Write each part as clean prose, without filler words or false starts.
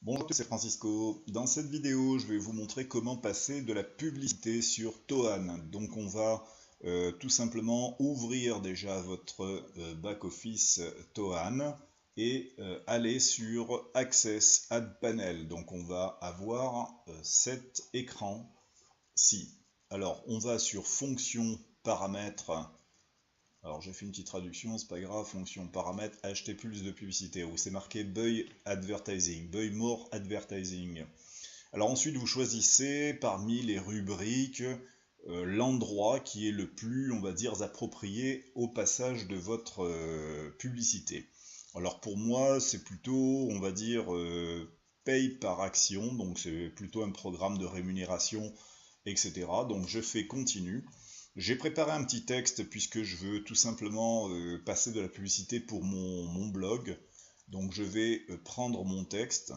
Bonjour, c'est Francisco. Dans cette vidéo, je vais vous montrer comment passer de la publicité sur Toan. Donc on va tout simplement ouvrir déjà votre back-office Toan et aller sur Access Ad Panel. Donc on va avoir cet écran-ci. Alors on va sur Fonction Paramètres. Alors j'ai fait une petite traduction, c'est pas grave, fonction paramètres, acheter plus de publicité, où c'est marqué Buy Advertising, Buy More Advertising. Alors ensuite vous choisissez parmi les rubriques l'endroit qui est le plus, on va dire, approprié au passage de votre publicité. Alors pour moi c'est plutôt, on va dire, paye par action, donc c'est plutôt un programme de rémunération, etc. Donc je fais continue. J'ai préparé un petit texte puisque je veux tout simplement passer de la publicité pour mon blog. Donc je vais prendre mon texte,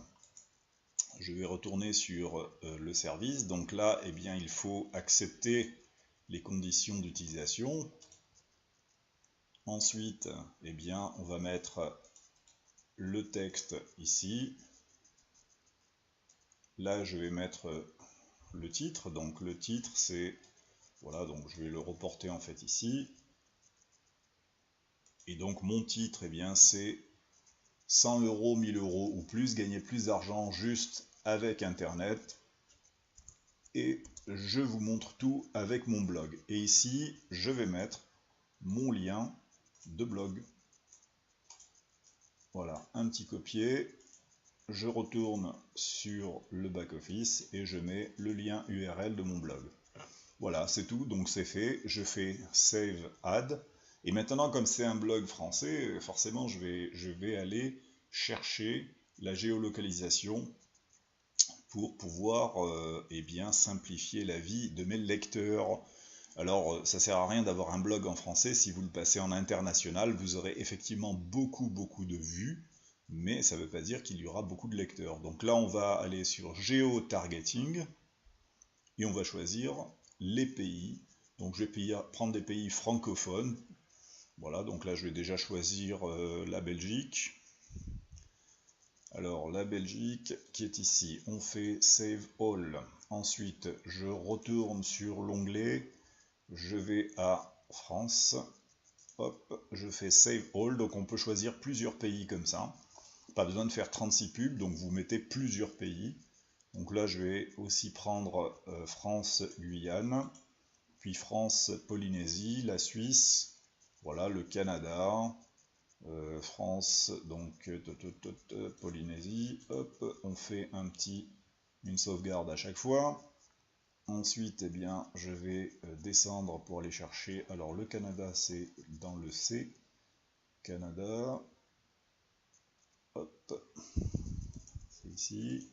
je vais retourner sur le service. Donc là, eh bien, il faut accepter les conditions d'utilisation. Ensuite, eh bien, on va mettre le texte ici. Là, je vais mettre le titre. Donc le titre, c'est... Voilà, donc je vais le reporter en fait ici. Et donc mon titre, eh bien, c'est 100 euros, 1000 euros ou plus, gagner plus d'argent juste avec Internet. Et je vous montre tout avec mon blog. Et ici, je vais mettre mon lien de blog. Voilà, un petit copier. Je retourne sur le back-office et je mets le lien URL de mon blog. Voilà, c'est tout, donc c'est fait. Je fais Save Ad. Et maintenant, comme c'est un blog français, forcément, je vais aller chercher la géolocalisation pour pouvoir eh bien, simplifier la vie de mes lecteurs. Alors, ça sert à rien d'avoir un blog en français. Si vous le passez en international, vous aurez effectivement beaucoup de vues, mais ça ne veut pas dire qu'il y aura beaucoup de lecteurs. Donc là, on va aller sur Geo-Targeting et on va choisir les pays. Donc je vais prendre des pays francophones. Voilà, donc là je vais déjà choisir la Belgique. Alors la Belgique qui est ici, on fait Save All. Ensuite je retourne sur l'onglet, je vais à France. Hop, je fais Save All, donc on peut choisir plusieurs pays comme ça. Pas besoin de faire 36 pubs, donc vous mettez plusieurs pays. Donc là je vais aussi prendre France-Guyane, puis France-Polynésie, la Suisse, voilà, le Canada, France, donc Polynésie, hop, on fait une sauvegarde à chaque fois. Ensuite, eh bien, je vais descendre pour aller chercher, alors le Canada c'est dans le C, Canada, hop, c'est ici,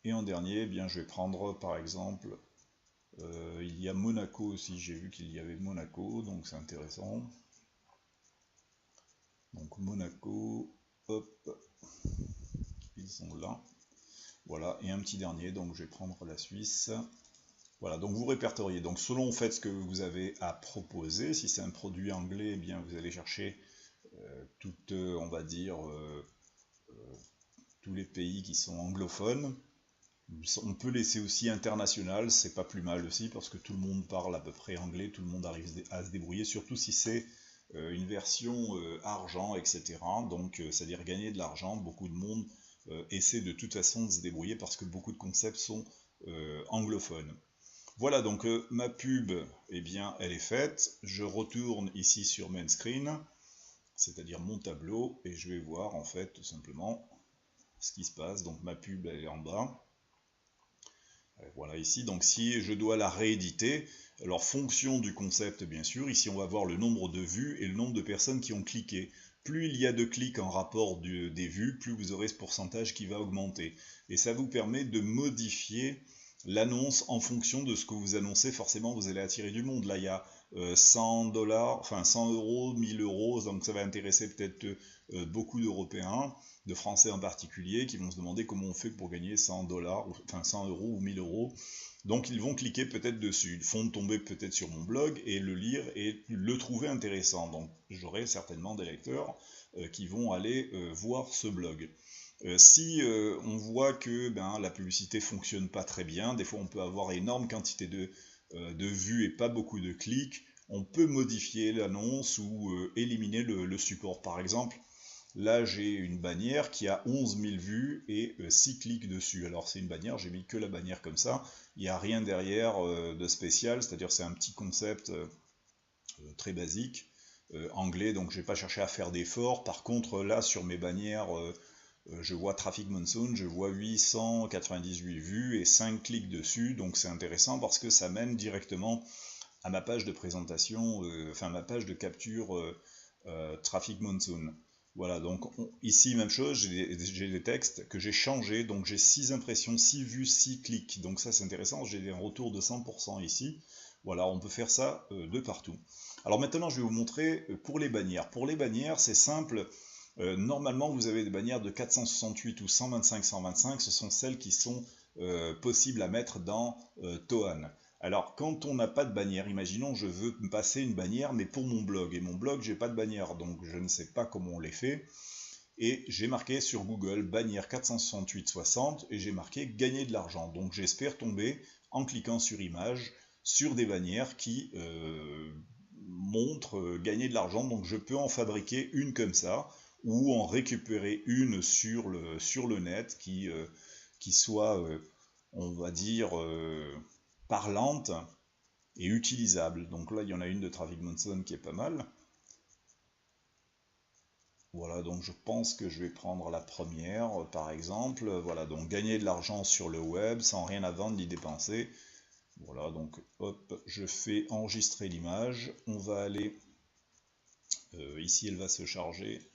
et en dernier, eh bien, je vais prendre par exemple, il y a Monaco aussi, j'ai vu qu'il y avait Monaco, donc c'est intéressant. Donc Monaco, hop, ils sont là. Voilà, et un petit dernier, donc je vais prendre la Suisse. Voilà, donc vous répertoriez. Donc selon en fait ce que vous avez à proposer, si c'est un produit anglais, eh bien vous allez chercher on va dire, tous les pays qui sont anglophones. On peut laisser aussi international, c'est pas plus mal aussi, parce que tout le monde parle à peu près anglais, tout le monde arrive à se débrouiller, surtout si c'est une version argent, etc. Donc, c'est-à-dire gagner de l'argent, beaucoup de monde essaie de toute façon de se débrouiller parce que beaucoup de concepts sont anglophones. Voilà, donc ma pub, eh bien, elle est faite. Je retourne ici sur Main Screen, c'est-à-dire mon tableau, et je vais voir en fait tout simplement ce qui se passe. Donc ma pub, elle est en bas. Voilà ici, donc si je dois la rééditer, alors fonction du concept bien sûr, ici on va voir le nombre de vues et le nombre de personnes qui ont cliqué. Plus il y a de clics en rapport des vues, plus vous aurez ce pourcentage qui va augmenter. Et ça vous permet de modifier l'annonce en fonction de ce que vous annoncez. Forcément vous allez attirer du monde. Là il y a 100 dollars, enfin 100 euros, 1000 euros, donc ça va intéresser peut-être beaucoup d'Européens, de Français en particulier, qui vont se demander comment on fait pour gagner 100 dollars, enfin 100 euros ou 1000 euros. Donc ils vont cliquer peut-être dessus, ils vont tomber peut-être sur mon blog et le lire et le trouver intéressant. Donc j'aurai certainement des lecteurs qui vont aller voir ce blog. Si on voit que la publicité fonctionne pas très bien, des fois on peut avoir énorme quantité de vues et pas beaucoup de clics, on peut modifier l'annonce ou éliminer le support. Par exemple, là j'ai une bannière qui a 11 000 vues et 6 clics dessus. Alors c'est une bannière, j'ai mis que la bannière comme ça, il n'y a rien derrière de spécial, c'est-à-dire c'est un petit concept très basique, anglais, donc je n'ai pas cherché à faire d'efforts. Par contre là sur mes bannières, je vois Traffic Monsoon, je vois 898 vues et 5 clics dessus, donc c'est intéressant parce que ça mène directement à ma page de présentation, enfin ma page de capture Traffic Monsoon. Voilà, donc ici même chose, j'ai des textes que j'ai changés, donc j'ai 6 impressions, 6 vues, 6 clics, donc ça c'est intéressant, j'ai un retour de 100% ici. Voilà, on peut faire ça de partout. Alors maintenant je vais vous montrer pour les bannières. Pour les bannières c'est simple. Normalement, vous avez des bannières de 468 ou 125-125, ce sont celles qui sont possibles à mettre dans Toan. Alors, quand on n'a pas de bannière, imaginons je veux me passer une bannière, mais pour mon blog, et mon blog, j'ai pas de bannière, donc je ne sais pas comment on les fait, et j'ai marqué sur Google bannière 468-60, et j'ai marqué gagner de l'argent, donc j'espère tomber, en cliquant sur image, sur des bannières qui montrent gagner de l'argent, donc je peux en fabriquer une comme ça, ou en récupérer une sur le net qui soit, on va dire, parlante et utilisable. Donc là, il y en a une de Traffic Monsoon qui est pas mal. Voilà, donc je pense que je vais prendre la première, par exemple. Voilà, donc gagner de l'argent sur le web sans rien à vendre ni dépenser. Voilà, donc hop, je fais enregistrer l'image. On va aller, ici elle va se charger.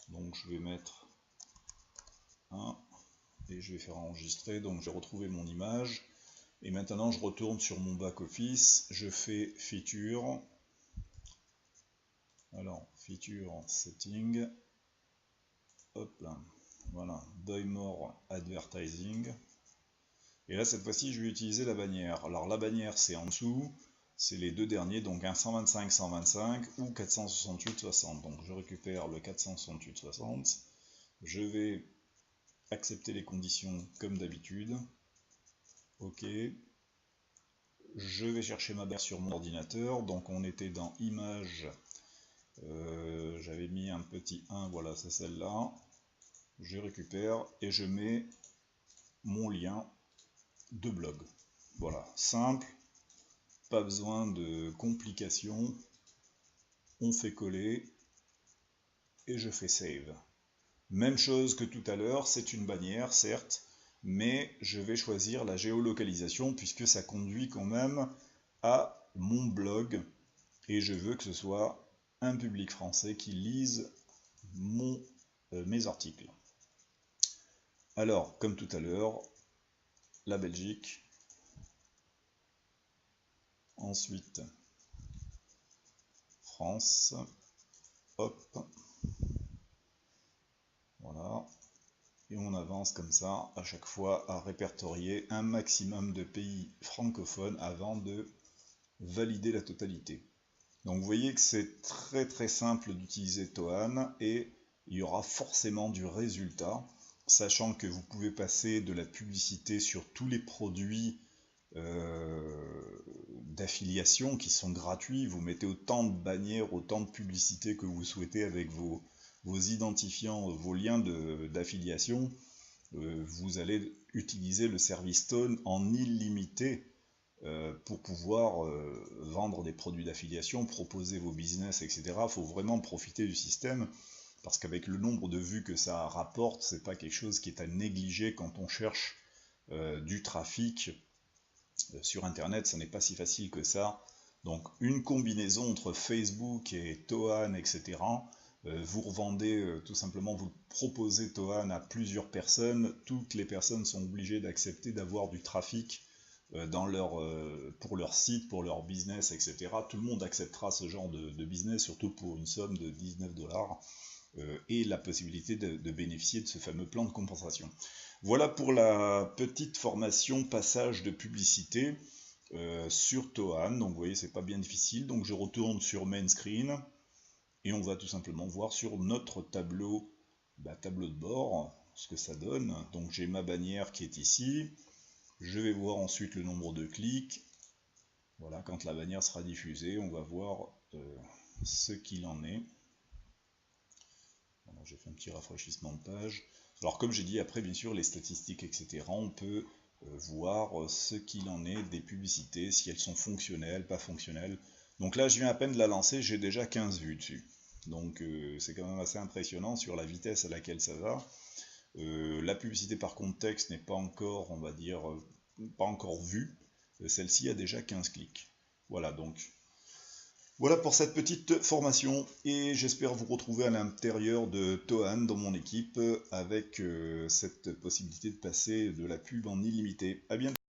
Donc je vais mettre 1 et je vais faire enregistrer. Donc j'ai retrouvé mon image. Et maintenant je retourne sur mon back-office. Je fais feature. Alors, feature setting. Hop là. Voilà. Buy more advertising. Et là cette fois-ci je vais utiliser la bannière. Alors la bannière c'est en dessous. C'est les deux derniers, donc un 125-125 ou 468-60. Donc je récupère le 468-60. Je vais accepter les conditions comme d'habitude. Ok. Je vais chercher ma barre sur mon ordinateur. Donc on était dans images. J'avais mis un petit 1, voilà, c'est celle-là. Je récupère et je mets mon lien de blog. Voilà, simple, pas besoin de complications. On fait coller et je fais save. Même chose que tout à l'heure, c'est une bannière, certes, mais je vais choisir la géolocalisation puisque ça conduit quand même à mon blog et je veux que ce soit un public français qui lise mes articles. Alors, comme tout à l'heure, la Belgique, ensuite France, hop, voilà, et on avance comme ça à chaque fois à répertorier un maximum de pays francophones avant de valider la totalité. Donc vous voyez que c'est très très simple d'utiliser Toan et il y aura forcément du résultat, sachant que vous pouvez passer de la publicité sur tous les produits d'affiliation qui sont gratuits, vous mettez autant de bannières, autant de publicités que vous souhaitez avec vos identifiants, vos liens d'affiliation, vous allez utiliser le service Toan en illimité pour pouvoir vendre des produits d'affiliation, proposer vos business, etc. Il faut vraiment profiter du système parce qu'avec le nombre de vues que ça rapporte, c'est pas quelque chose qui est à négliger quand on cherche du trafic sur internet, ça n'est pas si facile que ça. Donc une combinaison entre Facebook et Toan, etc. Vous revendez tout simplement, vous proposez Toan à plusieurs personnes, toutes les personnes sont obligées d'accepter d'avoir du trafic pour leur site, pour leur business, etc. Tout le monde acceptera ce genre de business, surtout pour une somme de 19 $, et la possibilité de bénéficier de ce fameux plan de compensation. Voilà pour la petite formation passage de publicité sur Toan. Donc vous voyez, c'est pas bien difficile. Donc je retourne sur Main Screen et on va tout simplement voir sur notre tableau de bord ce que ça donne. Donc j'ai ma bannière qui est ici. Je vais voir ensuite le nombre de clics. Voilà, quand la bannière sera diffusée, on va voir ce qu'il en est. Voilà, j'ai fait un petit rafraîchissement de page. Alors comme j'ai dit, après bien sûr les statistiques, etc. On peut voir ce qu'il en est des publicités, si elles sont fonctionnelles, pas fonctionnelles. Donc là je viens à peine de la lancer, j'ai déjà 15 vues dessus. Donc c'est quand même assez impressionnant sur la vitesse à laquelle ça va. La publicité par contexte n'est pas encore, on va dire, pas encore vue. Celle-ci a déjà 15 clics. Voilà donc. Voilà pour cette petite formation et j'espère vous retrouver à l'intérieur de Tohan dans mon équipe avec cette possibilité de passer de la pub en illimité. À bientôt.